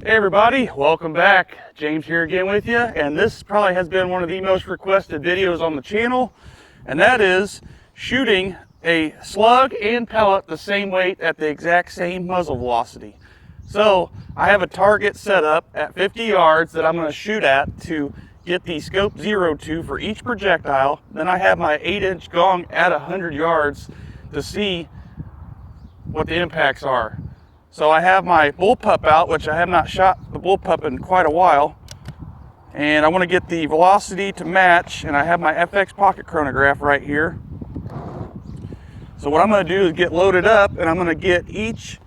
Hey everybody, welcome back. James here again with you, and this probably has been one of the most requested videos on the channel, and that is shooting a slug and pellet the same weight at the exact same muzzle velocity. So I have a target set up at 50 yards that I'm going to shoot at to get the scope 0 to for each projectile. Then I have my 8-inch gong at 100 yards to see what the impacts are. So I have my bullpup out, which I have not shot the bullpup in quite a while, and I want to get the velocity to match, and I have my FX pocket chronograph right here. So what I'm going to do is get loaded up, and I'm going to get each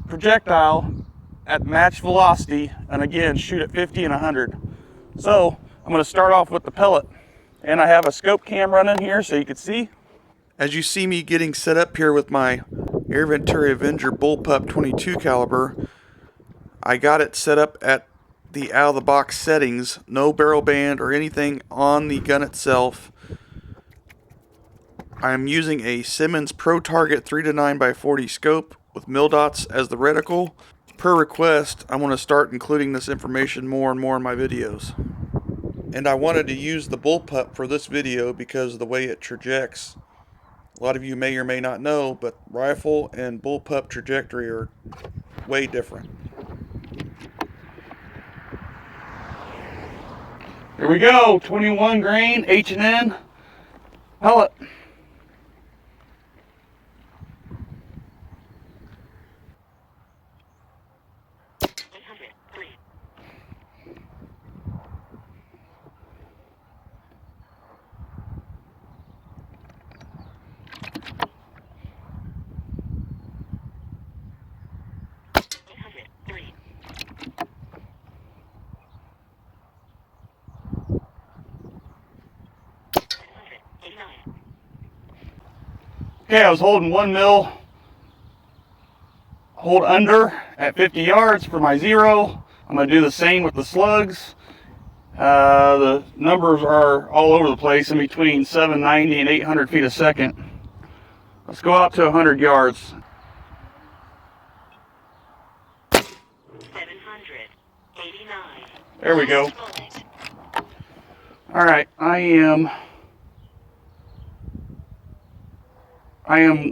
projectile at match velocity, and again shoot at 50 and 100. So I'm going to start off with the pellet, and I have a scope cam running here so you can see. As you see me getting set up here with my Air Venturi Avenger bullpup 22 caliber, I got it set up at the out of the box settings, no barrel band or anything on the gun itself. I'm using a Simmons Pro Target 3-9x40 scope with mil dots as the reticle. Per request, I want to start including this information more and more in my videos. And I wanted to use the bullpup for this video because of the way it trajects. A lot of you may or may not know, but rifle and bullpup trajectory are way different. Here we go, 21 grain H&N pellet. Okay, I was holding 1 mil, hold under at 50 yards for my 0. I'm going to do the same with the slugs. The numbers are all over the place, in between 790 and 800 feet a second. Let's go out to 100 yards. 789. There we go. All right, I am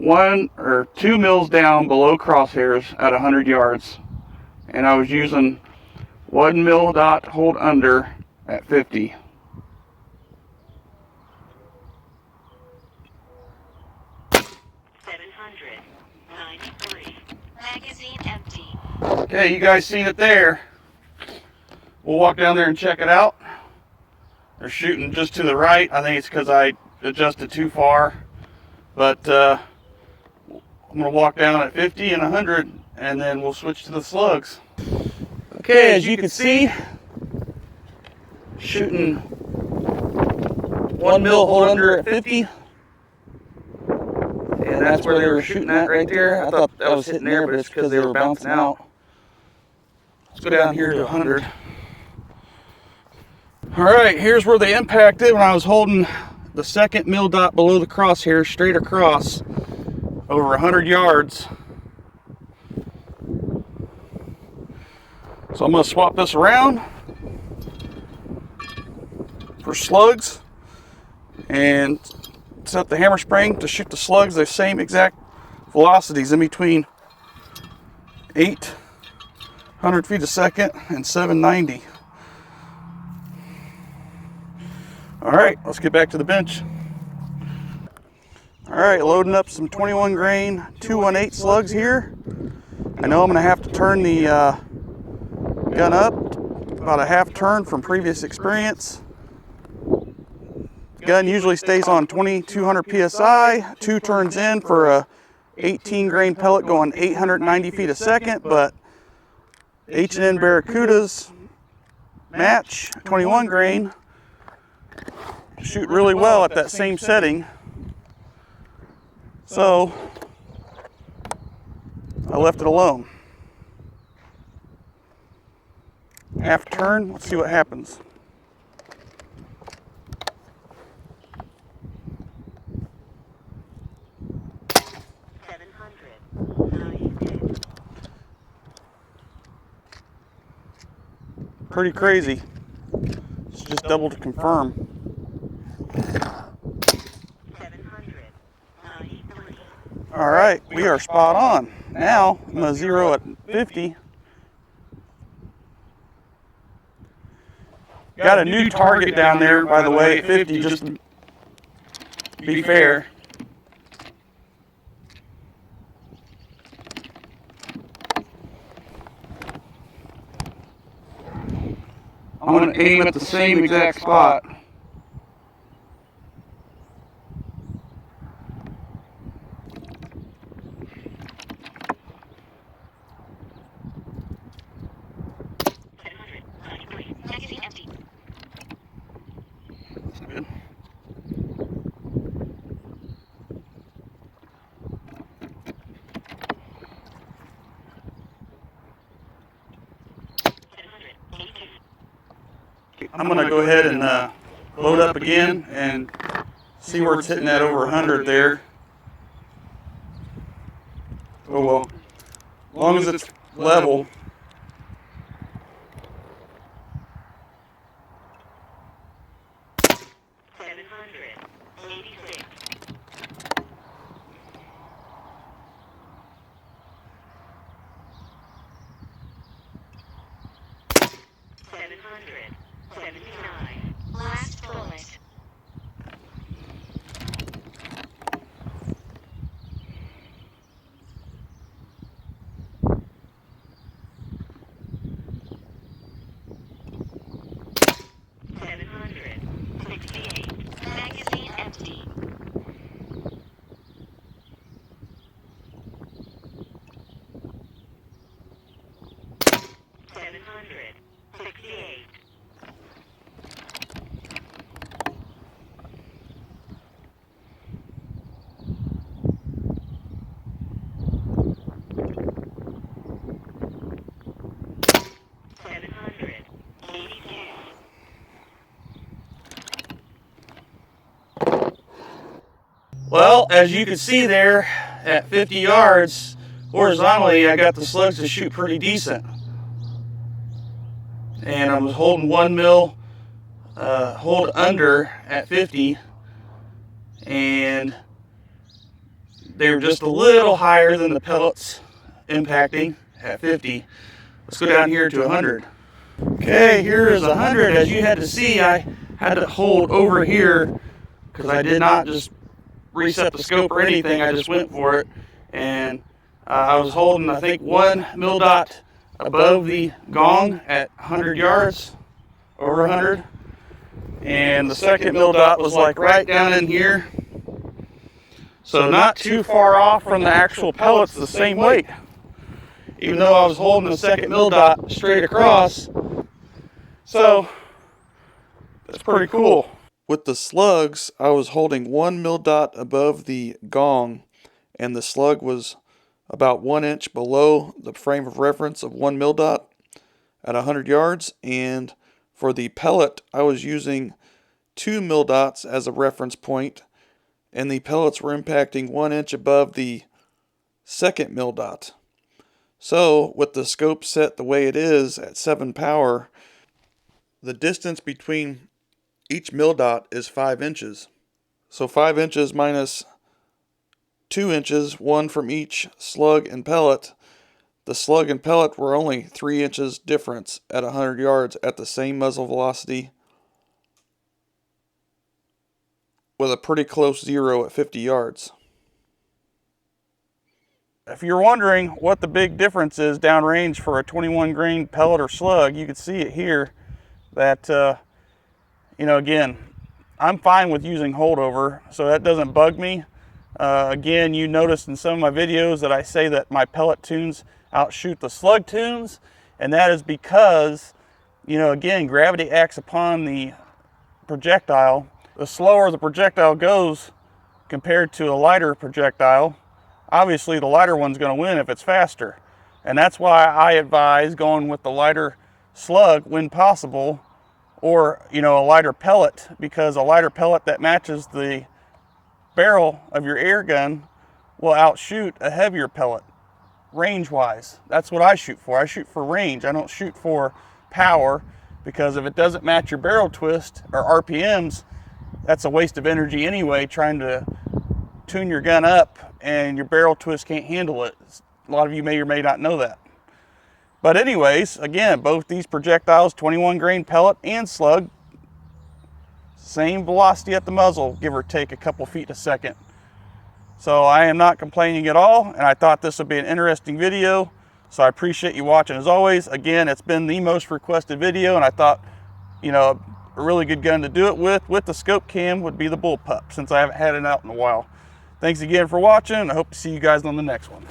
1 or 2 mils down below crosshairs at 100 yards, and I was using 1 mil dot hold under at 50. Magazine empty. Okay, you guys seen it there. We'll walk down there and check it out. They're shooting just to the right. I think it's because I adjusted too far. But I'm going to walk down at 50 and 100, and then we'll switch to the slugs. Okay, as you can see, shooting 1 mil hold under at 50. And that's where they were shooting at right there. I thought that was hitting there, but it's because they were bouncing out. Let's go down here to 100. All right, here's where they impacted when I was holding the second mil dot below the crosshair straight across over 100 yards. So I'm going to swap this around for slugs and set the hammer spring to shoot the slugs the same exact velocities, in between 800 feet a second and 790. All right, let's get back to the bench. All right, loading up some 21 grain 218 slugs here. I know I'm gonna have to turn the gun up about a half turn from previous experience. The gun usually stays on 2200 PSI, 2 turns in for a 18 grain pellet going 890 feet a second, but H&N Barracudas match 21 grain shoot really well at that same setting. So I left it alone. Half turn, let's see what happens. pretty crazy. Let's just double to confirm. 793. All right, we are spot on. Now I'm gonna zero at 50. Got a new target down there, by the way, at 50, just to be fair. I'm going to aim at the same exact spot. Magazine empty. That's good. I'm going to go ahead and load up again and see where it's hitting at over 100 there. Oh well, as long as it's level. Last bullet. Magazine empty. 768. Well, as you can see there, at 50 yards horizontally, I got the slugs to shoot pretty decent. And I was holding 1 mil hold under at 50, and they were just a little higher than the pellets impacting at 50. Let's go down here to 100. Okay, here is 100. As you had to see, I had to hold over here because I did not just reset the scope or anything. I just went for it, and I was holding, I think, 1 mil dot above the gong at 100 yards, over 100, and the second mil dot was like right down in here, so not too far off from the actual pellets, the same weight, even though I was holding the second mil dot straight across. So that's pretty cool. With the slugs, I was holding 1 mil dot above the gong, and the slug was about 1 inch below the frame of reference of 1 mil dot at 100 yards. And for the pellet, I was using 2 mil dots as a reference point, and the pellets were impacting 1 inch above the second mil dot. So with the scope set the way it is at 7 power, the distance between each mil dot is 5 inches. So 5 inches minus 2 inches, one from each slug and pellet. The slug and pellet were only 3 inches difference at 100 yards at the same muzzle velocity, with a pretty close zero at 50 yards. If you're wondering what the big difference is downrange for a 21 grain pellet or slug, you can see it here that again, I'm fine with using holdover, so that doesn't bug me. Again, you noticed in some of my videos that I say that my pellet tunes outshoot the slug tunes, and that is because, again, gravity acts upon the projectile. The slower the projectile goes compared to a lighter projectile, obviously the lighter one's going to win if it's faster. And that's why I advise going with the lighter slug when possible, or a lighter pellet, because a lighter pellet that matches the barrel of your air gun will outshoot a heavier pellet range wise. That's what I shoot for. I shoot for range. I don't shoot for power. because if it doesn't match your barrel twist or RPMs, that's a waste of energy anyway, trying to tune your gun up and your barrel twist can't handle it. A lot of you may or may not know that. But anyways, again, both these projectiles, 21 grain pellet and slug, same velocity at the muzzle, give or take a couple feet a second. So I am not complaining at all, and I thought this would be an interesting video. So I appreciate you watching as always. Again, it's been the most requested video, and I thought, you know, a really good gun to do it with the scope cam would be the bullpup, since I haven't had it out in a while. Thanks again for watching, and I hope to see you guys on the next one.